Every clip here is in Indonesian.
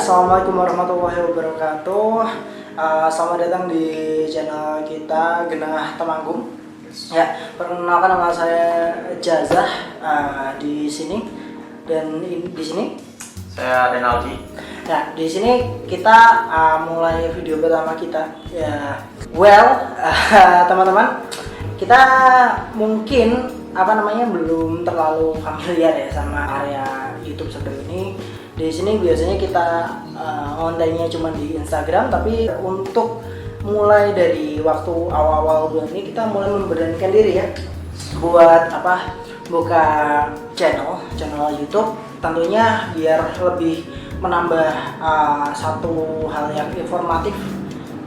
Assalamualaikum warahmatullahi wabarakatuh. Selamat datang di channel kita Genah Temanggung. Ya, perkenalkan nama saya Jazah di sini dan di sini saya Renaldi. Nah, di sini kita mulai video pertama kita. Ya, teman-teman, kita mungkin belum terlalu familiar ya sama area YouTube seperti ini. Di sini biasanya kita kontennya cuma di Instagram, tapi untuk mulai dari waktu awal-awal bulan ini kita mulai memberanikan diri ya buat buka channel YouTube, tentunya biar lebih menambah satu hal yang informatif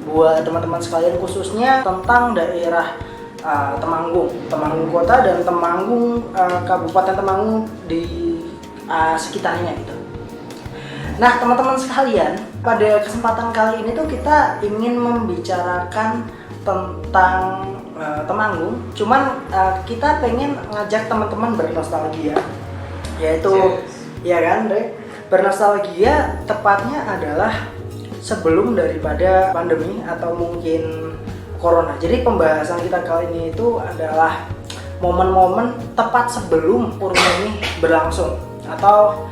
buat teman-teman sekalian, khususnya tentang daerah Temanggung Kota dan Temanggung Kabupaten Temanggung di sekitarnya gitu. Nah, teman-teman sekalian, pada kesempatan kali ini tuh kita ingin membicarakan tentang Temanggung. Cuman kita pengen ngajak teman-teman bernostalgia, yaitu ya kan, bernostalgia tepatnya adalah sebelum daripada pandemi atau mungkin corona. Jadi pembahasan kita kali ini itu adalah momen-momen tepat sebelum corona ini berlangsung atau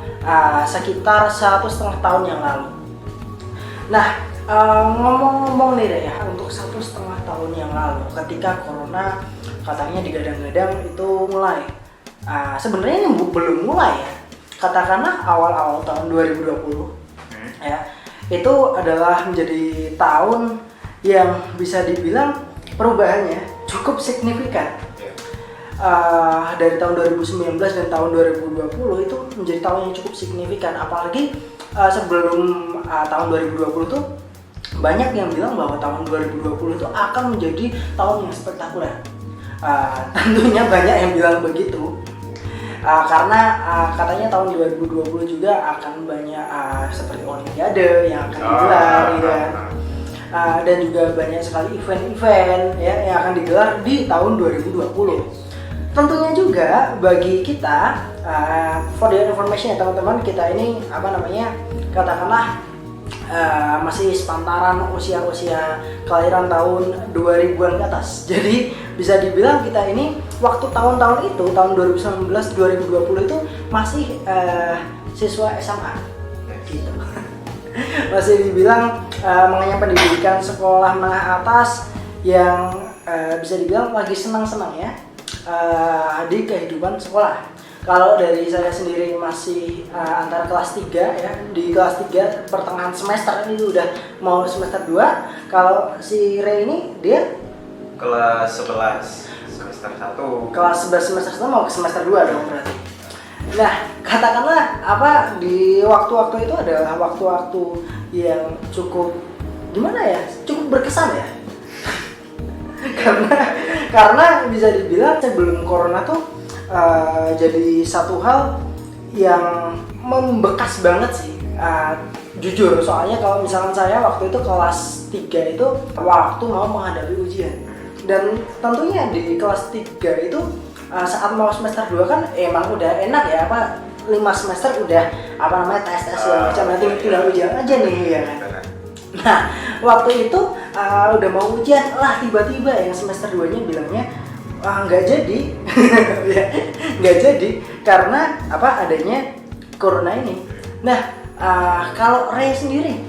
sekitar 1,5 tahun yang lalu. Nah, ngomong-ngomong nih ya, untuk 1,5 tahun yang lalu ketika corona katanya digadang-gadang itu mulai, sebenarnya ini belum mulai ya, katakanlah awal-awal tahun 2020 ya, itu adalah menjadi tahun yang bisa dibilang perubahannya cukup signifikan. Dari tahun 2019 dan tahun 2020 itu menjadi tahun yang cukup signifikan, apalagi sebelum tahun 2020 tuh banyak yang bilang bahwa tahun 2020 itu akan menjadi tahun yang spektakuler. Tentunya banyak yang bilang begitu, karena katanya tahun 2020 juga akan banyak seperti Olimpiade yang akan digelar dan juga banyak sekali event-event ya yang akan digelar di tahun 2020. Tentunya juga bagi kita, for the information ya teman-teman, kita ini katakanlah masih sepantaran usia kelahiran tahun 2000-an ke atas. Jadi bisa dibilang kita ini waktu tahun-tahun itu, tahun 2019 2020 itu masih siswa SMA gitu. Masih dibilang mengenyam pendidikan sekolah menengah atas yang bisa dibilang lagi senang-senang ya di kehidupan sekolah. Kalau dari saya sendiri masih antara kelas 3 ya, di kelas 3 pertengahan semester ini udah mau semester 2. Kalau si Ray ini dia kelas 11 semester 1. Kelas 11 semester 1 mau ke semester 2 dong berarti. Nah, katakanlah di waktu-waktu itu adalah waktu-waktu yang cukup cukup berkesan ya. karena bisa dibilang sebelum corona tuh jadi satu hal yang membekas banget sih, jujur. Soalnya kalau misalkan saya waktu itu kelas 3 itu waktu mau menghadapi ujian, dan tentunya di kelas 3 itu saat mau semester 2 kan emang udah enak ya, 5 semester udah tes segala macam, nanti tinggal ujian aja nih ya kan. Nah, waktu itu udah mau ujian lah, tiba-tiba yang semester 2-nya bilangnya nggak jadi. Ya, nggak jadi karena adanya corona ini. Nah, kalau Ray sendiri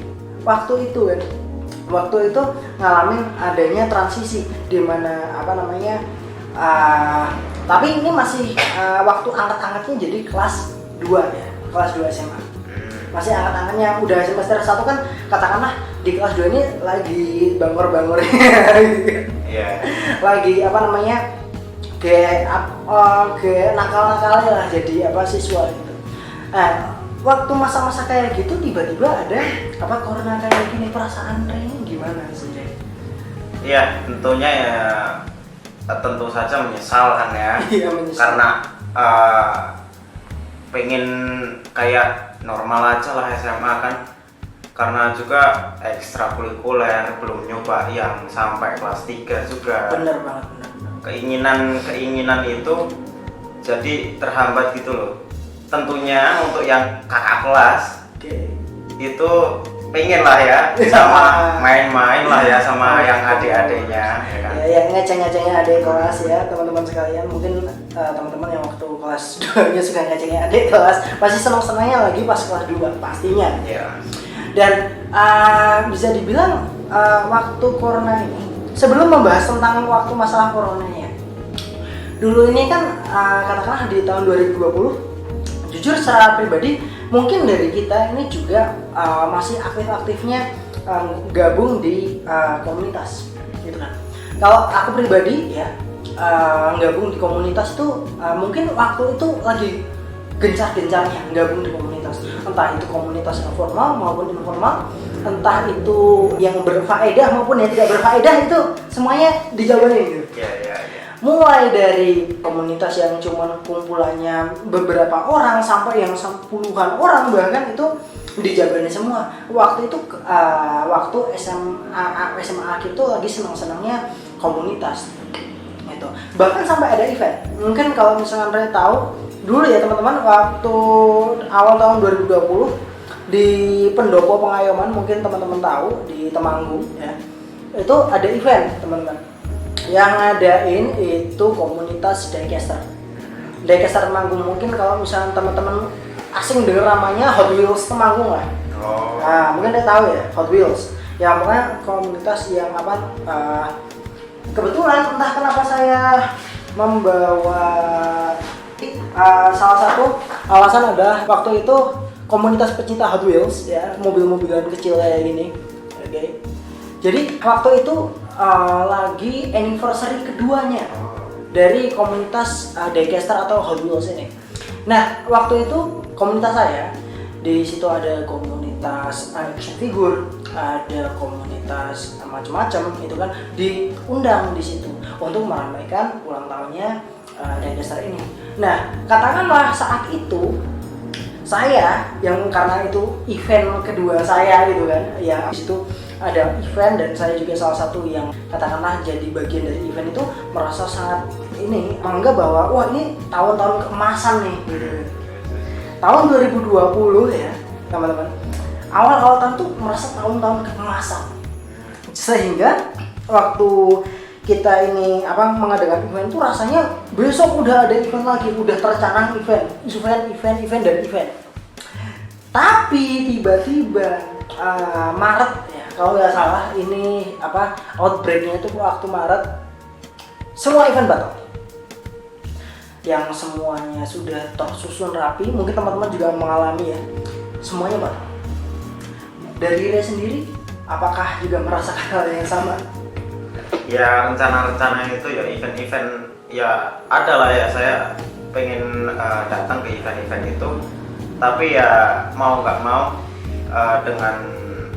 waktu itu ngalamin adanya transisi di mana tapi ini masih waktu angkat-angkatnya jadi kelas 2 ya, kelas 2 SMA. Masih angkat-angkatnya, udah semester 1 kan katakanlah di kelas 2 ini lagi bangor-bangor yeah. Lagi kayak nakal-nakalnya lah jadi siswa gitu. Nah, waktu masa-masa kayak gitu tiba-tiba ada corona kayak gini, perasaan Ray gimana sih? Iya, tentunya ya tentu saja menyesal kan ya. Iya, menyesal. Karena pengen kayak normal aja lah SMA kan, karena juga ekstrakurikuler, belum nyoba yang sampai kelas 3 juga. Bener banget. Keinginan itu jadi terhambat gitu loh. Tentunya untuk yang kakak kelas itu pengen lah ya sama main-main lah ya sama yang adik-adiknya ya kan. Ya, yang ngeceng-ngecengnya adik kelas ya teman-teman sekalian. Mungkin teman-teman yang waktu kelas 2 nya suka ngecengnya adik kelas pasti senang-senangnya lagi pas kelas 2 pastinya. Iya. Dan bisa dibilang waktu corona ini, sebelum membahas tentang waktu masalah coronanya, dulu ini kan katakanlah di tahun 2020, jujur secara pribadi mungkin dari kita ini juga masih aktif-aktifnya gabung di komunitas gitu kan. Kalau aku pribadi ya gabung di komunitas itu mungkin waktu itu lagi gencar-gencarnya gabung di komunitas, entah itu komunitas yang formal maupun informal, entah itu yang berfaedah maupun yang tidak berfaedah, itu semuanya dijabarin gitu. Iya. Mulai dari komunitas yang cuman kumpulannya beberapa orang sampai yang puluhan orang bahkan itu dijabarin semua. Waktu itu waktu SMA akhir itu lagi senang-senangnya komunitas gitu. Bahkan sampai ada event. Mungkin kalau misalkan Ray tahu dulu ya teman-teman, waktu awal tahun 2020 di Pendopo Pengayoman, mungkin teman-teman tahu di Temanggung ya. Itu ada event teman-teman. Yang ngadain itu komunitas Diecast. Diecast Temanggung, mungkin kalau misalnya teman-teman asing dengar namanya Hot Wheels Temanggung lah. Oh. Nah, mungkin dia tahu ya Hot Wheels. Yang pokoknya komunitas yang kebetulan entah kenapa saya membawa salah satu alasan adalah waktu itu komunitas pecinta Hot Wheels ya, mobil-mobilan kecil kayak gini. Oke. Jadi waktu itu lagi anniversary keduanya dari komunitas Diecaster atau Hot Wheels ini. Nah, waktu itu komunitas saya di situ ada komunitas action figure, ada komunitas macam-macam itu kan, diundang di situ untuk meramaikan ulang tahunnya Diecaster ini. Nah, katakanlah saat itu saya yang karena itu event kedua saya gitu kan, ya di situ ada event dan saya juga salah satu yang katakanlah jadi bagian dari event itu, merasa sangat ini menganggap bahwa wah ini tahun-tahun keemasan nih gitu. Tahun 2020 ya teman-teman, awal-awal tahun tuh merasa tahun-tahun keemasan, sehingga waktu kita ini mengadakan event tuh rasanya besok udah ada event lagi, udah tercanang event. Tapi tiba-tiba Maret ya kalau nggak salah, ini outbreaknya itu waktu Maret, semua event batal. Yang semuanya sudah tersusun rapi, mungkin teman-teman juga mengalami ya, semuanya batal. Dari Ray sendiri, apakah juga merasakan hal yang sama? Ya rencana-rencana itu ya event-event ya ada lah ya, saya pengen datang ke event-event itu, tapi ya mau nggak mau dengan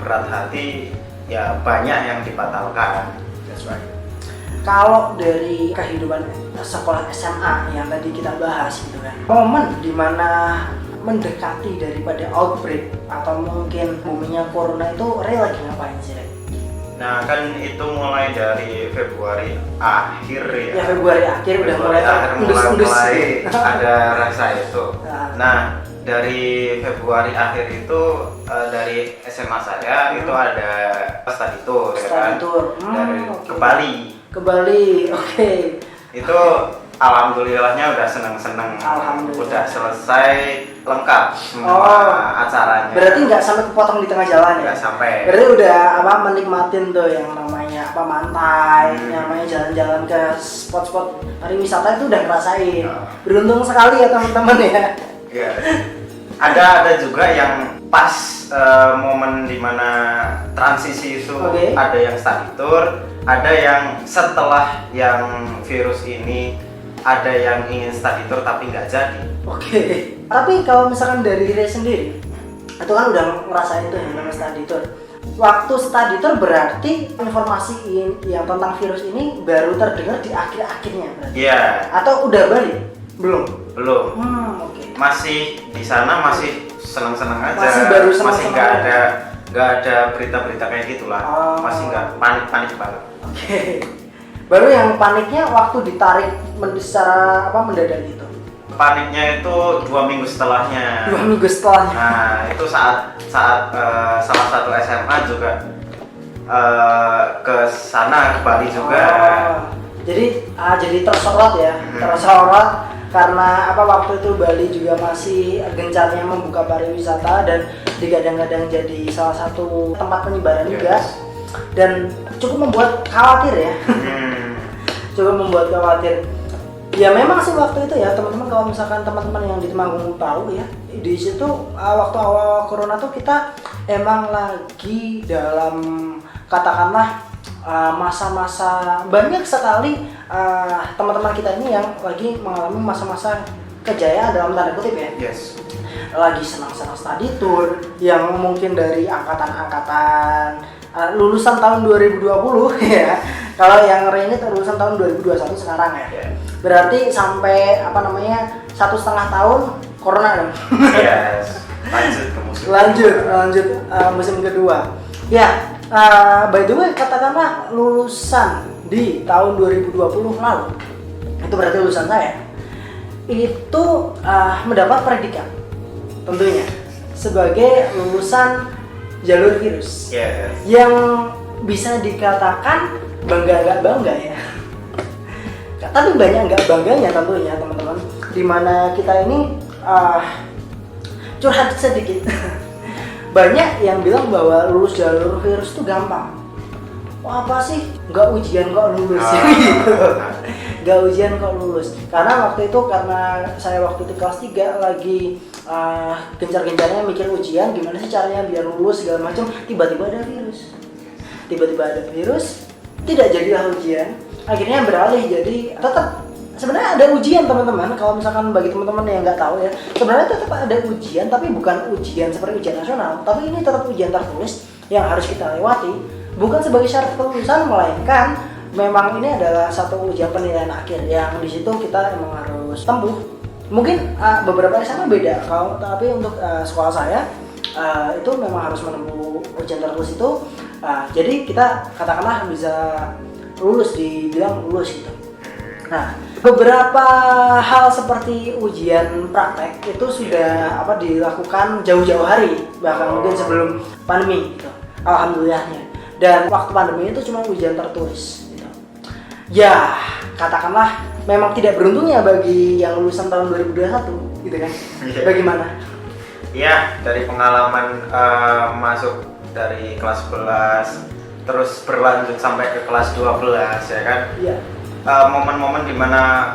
berat hati ya banyak yang dibatalkan. That's right. Kalau dari kehidupan sekolah SMA yang tadi kita bahas gitu kan, momen dimana mendekati daripada outbreak atau mungkin boomingnya corona itu, Ray lagi ngapain sih, Ray? Nah kan itu mulai dari Februari akhir ya. Februari akhir udah mulai undus-undus gitu. Ada rasa itu. Nah dari Februari akhir itu dari SMA saya itu ada study tour ya kan. Dari okay. Ke Bali, oke. Itu alhamdulillahnya udah seneng-seneng. Udah selesai lengkap semua acaranya. Berarti nggak sampai kepotong di tengah jalan ya? Nggak sampai. Berarti udah menikmatin tuh yang namanya pantai, namanya jalan-jalan ke spot-spot pariwisata itu udah ngerasain. Beruntung sekali ya teman-teman ya. Iya. Ada juga yang pas momen dimana transisi itu, ada yang study tour, ada yang setelah yang virus ini, ada yang ingin study tour tapi nggak jadi. Oke. Tapi kalau misalkan dari Ray sendiri, itu kan udah ngerasain tuh yang namanya study tour. Waktu study tour berarti informasi yang tentang virus ini baru terdengar di akhir-akhirnya berarti? Iya. Atau udah balik? Belum. Oke. Masih di sana, masih senang-senang aja. Masih baru senang-senang. Masih nggak ada berita-berita kayak gitulah. Masih nggak panik banget. Oke. Baru yang paniknya waktu ditarik secara mendadak gitu. Paniknya itu 2 minggu setelahnya. 2 minggu setelahnya. Nah itu saat salah satu SMA juga ke sana, ke Bali juga. Jadi tersorot ya, tersorot karena waktu itu Bali juga masih gencarnya membuka pariwisata dan digadang-gadang jadi salah satu tempat penyebaran juga, dan cukup membuat khawatir ya. Cukup membuat khawatir. Ya memang sih waktu itu ya teman-teman, kalau misalkan teman-teman yang di Temanggung tahu ya, di situ waktu awal corona tuh kita emang lagi dalam katakanlah masa-masa banyak sekali teman-teman kita ini yang lagi mengalami masa-masa kejayaan dalam tanda kutip ya. Lagi senang-senang study tour yang mungkin dari angkatan-angkatan lulusan tahun 2020 ya. Kalau yang Reni lulusan tahun 2021 sekarang ya. Berarti sampai 1,5 tahun corona dong. Lanjut musim kedua. Ya, by the way katakanlah lulusan di tahun 2020 lalu, itu berarti lulusan saya, itu mendapat predikat tentunya sebagai lulusan jalur virus, yang bisa dikatakan bangga nggak bangga ya. Tapi banyak nggak bangganya tentunya teman-teman, dimana kita ini curhat sedikit. Banyak yang bilang bahwa lulus jalur virus itu gampang. Wah, apa sih? Nggak ujian kok lulus gitu. Nggak ujian kok lulus. Karena waktu itu, karena saya waktu itu kelas 3 lagi gencar-gencarnya mikir ujian, gimana sih caranya biar lulus segala macam. Tiba-tiba ada virus. Tidak jadilah ujian. Akhirnya beralih jadi tetap sebenarnya ada ujian teman-teman. Kalau misalkan bagi teman-teman yang nggak tahu ya, sebenarnya tetap ada ujian, tapi bukan ujian seperti ujian nasional, tapi ini tetap ujian tertulis yang harus kita lewati, bukan sebagai syarat kelulusan, melainkan memang ini adalah satu ujian penilaian akhir yang di situ kita emang harus tempuh. Mungkin beberapa SMA beda, tapi untuk sekolah saya itu memang harus menempuh ujian tertulis itu. Jadi kita katakanlah bisa dibilang lulus gitu. Nah, beberapa hal seperti ujian praktek itu sudah dilakukan jauh-jauh hari, bahkan mungkin sebelum pandemi gitu. Alhamdulillahnya. Dan waktu pandemi itu cuma ujian tertulis gitu. Ya, katakanlah memang tidak beruntungnya bagi yang lulusan tahun 2021 gitu kan. Bagaimana? Ya, dari pengalaman masuk dari kelas 11 terus berlanjut sampai ke kelas 12 ya kan. Momen-momen dimana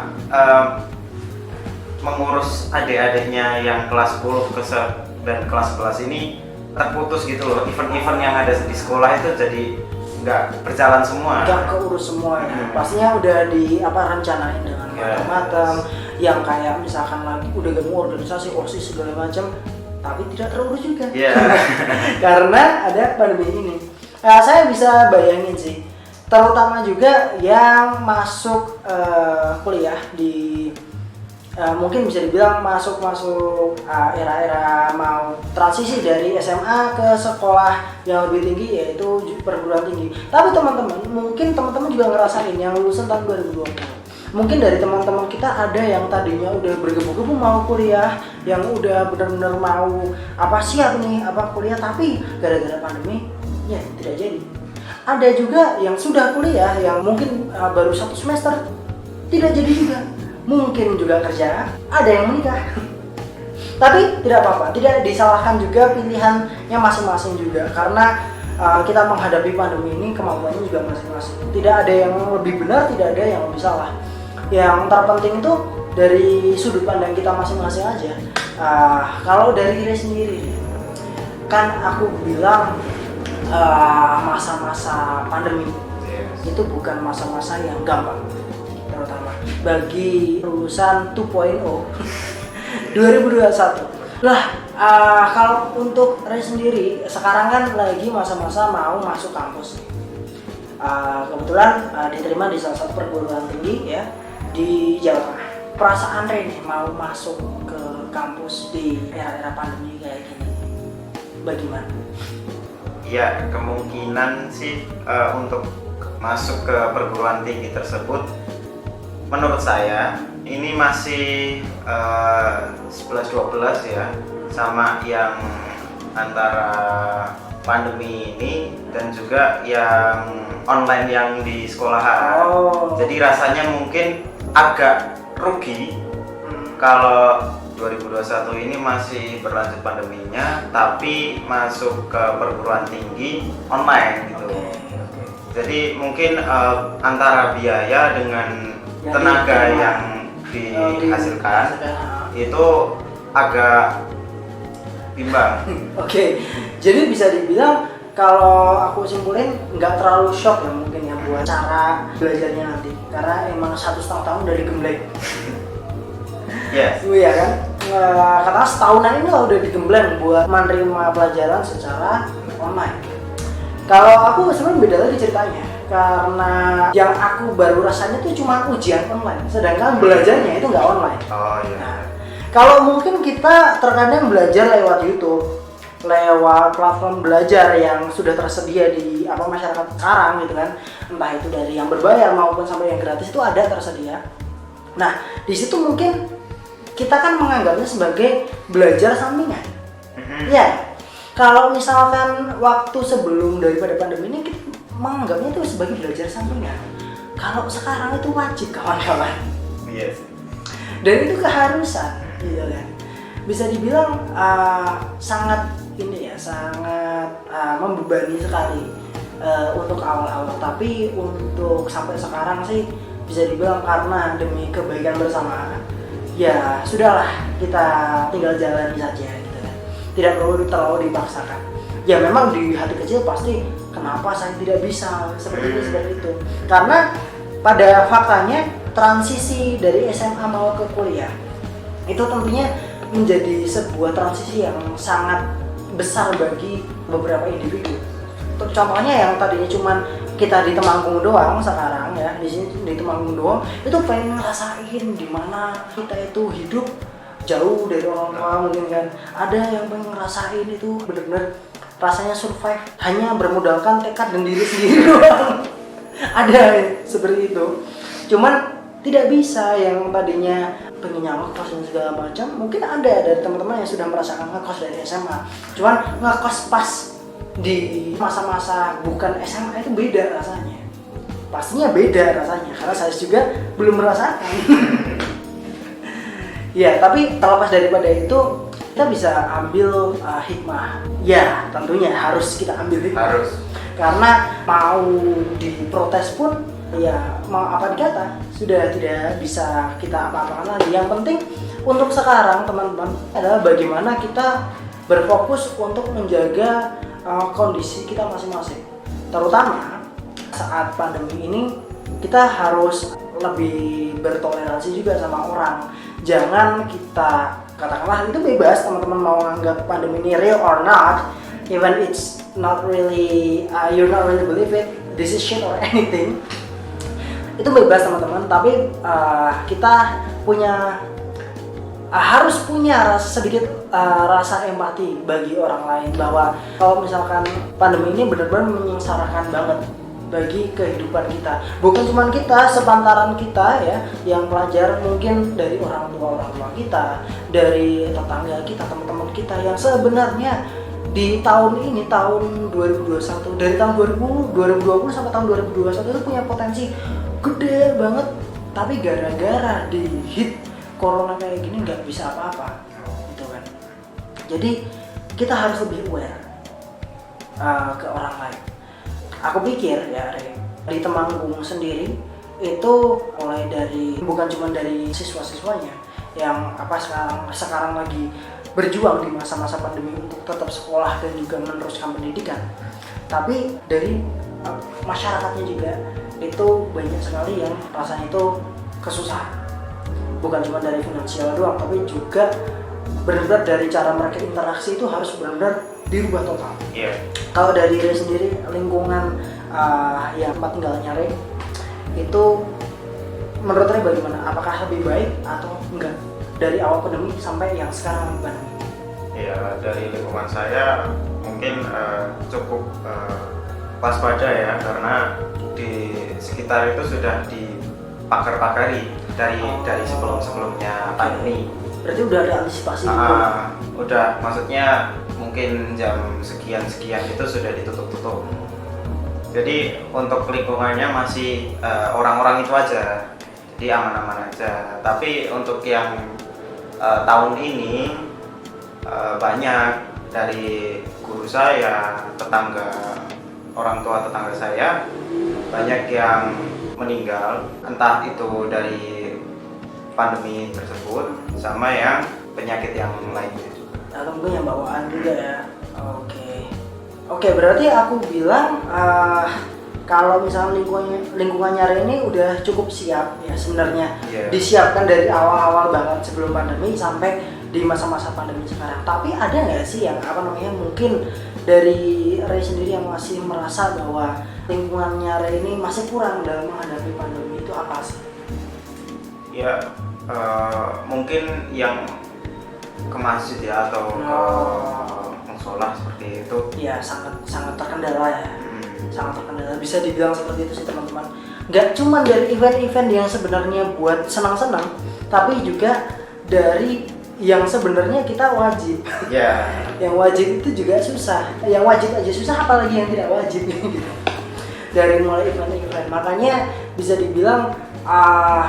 mengurus adik-adiknya yang kelas 10 dan kelas 11 ini terputus gitu loh. Event-event yang ada di sekolah itu jadi nggak berjalan semua. Nggak keurus semua ya. Pastinya udah rencanain dengan matang-matang. Yang kayak misalkan lagi udah gabung organisasi, OSIS segala macam, tapi tidak terurus juga. Karena ada pandemi ini. Saya bisa bayangin sih, terutama juga yang masuk kuliah di mungkin bisa dibilang masuk era-era mau transisi dari SMA ke sekolah yang lebih tinggi, yaitu perguruan tinggi. Tapi mungkin teman-teman juga ngerasain yang lulusan tahun 2020. Mungkin dari teman-teman kita ada yang tadinya udah bergebu-gebu mau kuliah, yang udah benar-benar mau siap nih kuliah, tapi gara-gara pandemi ya tidak jadi. Ada juga yang sudah kuliah yang mungkin baru 1 semester, tidak jadi juga. Mungkin juga kerja, ada yang menikah. Tapi tidak apa-apa, tidak disalahkan juga pilihannya masing-masing juga, karena kita menghadapi pandemi ini kemampuannya juga masing-masing. Tidak ada yang lebih benar, tidak ada yang lebih salah. Yang terpenting itu dari sudut pandang kita masing-masing aja. Kalau dari diri sendiri, kan aku bilang masa-masa pandemi itu bukan masa-masa yang gampang, terutama bagi lulusan 2.0 2021. Kalau untuk Ray sendiri, sekarang kan lagi masa-masa mau masuk kampus. Kebetulan diterima di salah satu perguruan tinggi ya di Jawa Tengah. Perasaan Ray nih mau masuk ke kampus di era-era pandemi kayak gini, bagaimana? Ya, kemungkinan sih untuk masuk ke perguruan tinggi tersebut menurut saya ini masih 11-12 ya, sama yang antara pandemi ini dan juga yang online yang di sekolahan. Jadi rasanya mungkin agak rugi kalau 2021 ini masih berlanjut pandeminya, tapi masuk ke perguruan tinggi online gitu. Jadi mungkin antara biaya dengan tenaga yang dihasilkan itu agak bimbang. Jadi bisa dibilang kalau aku simpulin nggak terlalu shock ya mungkin ya buat cara belajarnya nanti, karena emang 1,5 tahun dari gembleng. Yes. Iya kan? Karena setahunan ini udah digembleng buat menerima pelajaran secara online. Kalau aku sebenarnya beda lagi ceritanya, karena yang aku baru rasanya tuh cuma ujian online, sedangkan belajarnya itu nggak online. Oh iya. Nah, kalau mungkin kita terkadang belajar lewat YouTube, lewat platform belajar yang sudah tersedia di masyarakat sekarang gitu kan, entah itu dari yang berbayar maupun sampai yang gratis itu ada tersedia. Nah, di situ mungkin kita kan menganggapnya sebagai belajar sampingan. Ya, kalau misalkan waktu sebelum daripada pandemi ini kita menganggapnya itu sebagai belajar sampingan. Kalau sekarang itu wajib kawan-kawan. Yes. Dan itu keharusan, gitu kan. Bisa dibilang sangat membebani sekali untuk awal-awal. Tapi untuk sampai sekarang sih bisa dibilang karena demi kebaikan bersama, ya sudahlah, kita tinggal jalani saja gitu kan. Tidak perlu terlalu dipaksakan. Ya memang di hati kecil pasti kenapa saya tidak bisa seperti ini seperti itu. Karena pada faktanya transisi dari SMA mau ke kuliah itu tentunya menjadi sebuah transisi yang sangat besar bagi beberapa individu. Contohnya yang tadinya cuman kita di Temanggung doang, sekarang ya di sini di Temanggung doang itu pengen ngerasain gimana kita itu hidup jauh dari orang tua mungkin kan. Ada yang pengen ngerasain itu benar-benar rasanya survive hanya bermodalkan tekad dan diri sendiri doang. Ada seperti itu. Cuman tidak bisa yang tadinya pengen ngekos dan segala macam. Mungkin ada dari teman-teman yang sudah merasakan ngekos dari SMA. Cuman ngekos pas di masa-masa bukan SMA itu beda rasanya. Pastinya beda rasanya karena saya juga belum merasakan. Ya, tapi terlepas daripada itu kita bisa ambil hikmah. Ya, tentunya harus kita ambil hikmah. Harus. Karena mau diprotes pun ya mau apa dikata sudah tidak bisa kita apa-apakan lagi. Yang penting untuk sekarang teman-teman adalah bagaimana kita berfokus untuk menjaga kondisi kita masing-masing. Terutama saat pandemi ini kita harus lebih bertoleransi juga sama orang. Jangan kita katakanlah itu bebas teman-teman mau anggap pandemi ini real or not, even it's not really you're not really believe it, this is shit or anything. Itu bebas teman-teman, tapi kita punya harus punya sedikit rasa empati bagi orang lain, bahwa kalau misalkan pandemi ini benar-benar menyengsarakan banget bagi kehidupan kita, bukan cuma kita, sepantaran kita ya yang pelajar, mungkin dari orang tua kita, dari tetangga kita, teman-teman kita yang sebenarnya di tahun ini, tahun 2021, dari tahun 2020 sampai tahun 2021 itu punya potensi gede banget, tapi gara-gara di hit corona kayak gini nggak bisa apa-apa gitu kan. Jadi kita harus lebih aware ke orang lain. Aku pikir ya di Temanggung sendiri itu mulai dari bukan cuma dari siswa-siswanya yang sekarang lagi berjuang di masa-masa pandemi untuk tetap sekolah dan juga meneruskan pendidikan, tapi dari masyarakatnya juga itu banyak sekali yang rasanya itu kesusahan, bukan cuma dari finansial doang, tapi juga benar-benar dari cara mereka interaksi itu harus benar-benar dirubah total. Kalau dari Rey sendiri, lingkungan yang tempat tinggalnya Rey itu menurut Rey bagaimana? Apakah lebih baik atau enggak dari awal pandemi sampai yang sekarang pandemi? Ya, dari lingkungan saya mungkin cukup waspada ya, karena di sekitar itu sudah dipakar-pakari dari sebelumnya pandemi. Berarti udah ada antisipasi gitu. Udah, maksudnya mungkin jam sekian itu sudah ditutup. Jadi untuk lingkungannya masih orang-orang itu aja, jadi aman-aman aja. Tapi untuk yang tahun ini banyak dari guru saya, orang tua tetangga saya, banyak yang meninggal, entah itu dari pandemi tersebut sama yang penyakit yang lainnya juga. Atau mungkin yang bawaan juga ya. Oke, berarti aku bilang kalau misalnya lingkungannya Reni udah cukup siap ya sebenarnya. Disiapkan dari awal-awal banget sebelum pandemi sampai di masa-masa pandemi sekarang. Tapi ada nggak sih yang mungkin dari Reni sendiri yang masih merasa bahwa lingkungannya Reni masih kurang dalam menghadapi pandemi, itu apa sih? Ya mungkin yang ke masjid ya, atau ke musola seperti itu. Ya sangat terkendala ya. Sangat terkendala, bisa dibilang seperti itu sih teman-teman. Nggak cuma dari event-event yang sebenarnya buat senang-senang, tapi juga dari yang sebenarnya kita wajib. Yang wajib itu juga susah. Yang wajib aja susah, apalagi yang tidak wajib gitu. Dari mulai event-event, makanya bisa dibilang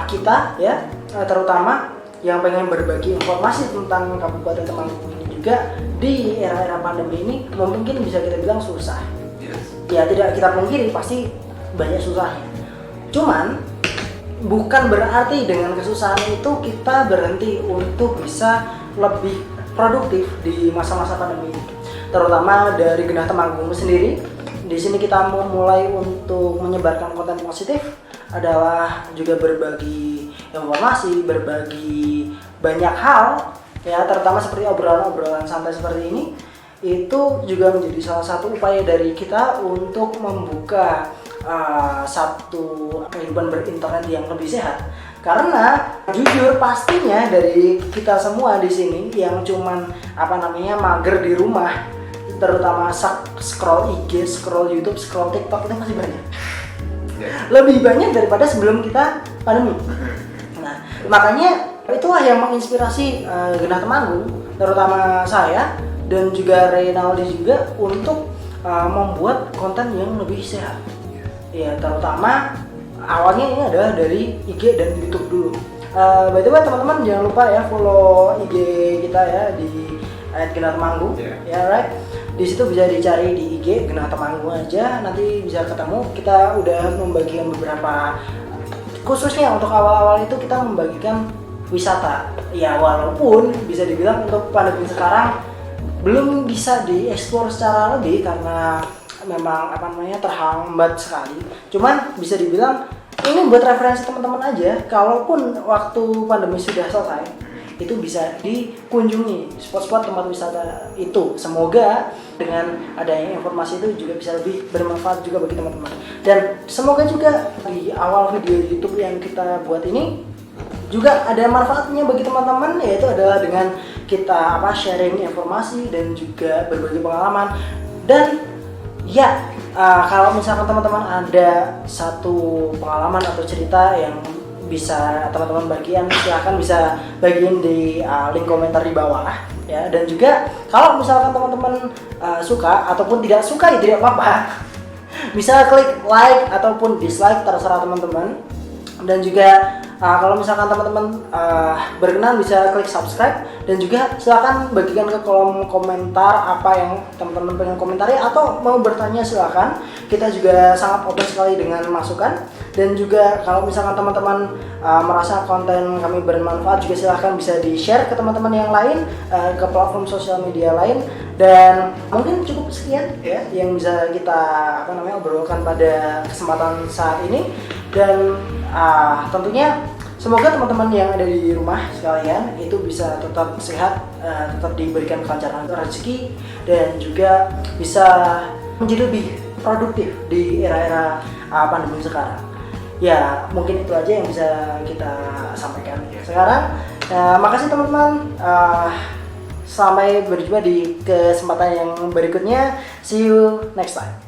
kita ya, terutama yang pengen berbagi informasi tentang Kabupaten Temanggung ini juga di era-era pandemi ini mungkin bisa kita bilang susah. Ya tidak kita pungkiri pasti banyak susahnya. Cuman bukan berarti dengan kesusahan itu kita berhenti untuk bisa lebih produktif di masa-masa pandemi ini. Terutama dari Genah Temanggung sendiri, di sini kita mau mulai untuk menyebarkan konten positif adalah juga berbagi informasi, berbagi banyak hal ya, terutama seperti obrolan-obrolan santai seperti ini. Itu juga menjadi salah satu upaya dari kita untuk membuka satu kehidupan berinternet yang lebih sehat. Karena jujur pastinya dari kita semua di sini yang cuman mager di rumah, terutama scroll IG, scroll YouTube, scroll TikTok, itu masih banyak. Lebih banyak daripada sebelum kita pandemi. Nah, makanya itulah yang menginspirasi Genah Temanggung, terutama saya dan juga Reynaldi juga untuk membuat konten yang lebih sehat. Ya, terutama awalnya ini adalah dari IG dan YouTube dulu. By the way teman-teman jangan lupa ya follow IG kita ya di @genahtemanggung. Ya right. Di situ bisa dicari di IG Genah Temanggung aja, nanti bisa ketemu. Kita udah membagikan beberapa, khususnya untuk awal-awal itu kita membagikan wisata. Ya walaupun bisa dibilang untuk pandemi sekarang belum bisa dieksplor secara lebih karena memang terhambat sekali. Cuman bisa dibilang ini buat referensi teman-teman aja. Kalaupun waktu pandemi sudah selesai, itu bisa dikunjungi spot-spot tempat wisata itu. Semoga dengan adanya informasi itu juga bisa lebih bermanfaat juga bagi teman-teman. Dan semoga juga di awal video YouTube yang kita buat ini juga ada manfaatnya bagi teman-teman, yaitu adalah dengan kita sharing informasi dan juga berbagi pengalaman. Dan ya kalau misalkan teman-teman ada satu pengalaman atau cerita yang bisa teman-teman bagian, silahkan bisa bagiin di link komentar di bawah ya. Dan juga kalau misalkan teman-teman suka ataupun tidak suka ya tidak apa-apa, bisa klik like ataupun dislike, terserah teman-teman. Dan juga kalau misalkan teman-teman berkenan bisa klik subscribe, dan juga silakan bagikan ke kolom komentar apa yang teman-teman pengen komentari atau mau bertanya, silakan. Kita juga sangat open sekali dengan masukan. Dan juga kalau misalkan teman-teman merasa konten kami bermanfaat, juga silahkan bisa di-share ke teman-teman yang lain, ke platform sosial media lain. Dan mungkin cukup sekian ya yang bisa kita obrolkan pada kesempatan saat ini. Dan tentunya semoga teman-teman yang ada di rumah sekalian itu bisa tetap sehat, tetap diberikan kelancaran rezeki, dan juga bisa menjadi lebih produktif di era-era pandemi sekarang. Ya mungkin itu aja yang bisa kita sampaikan sekarang. Makasih teman-teman, sampai berjumpa di kesempatan yang berikutnya. See you next time.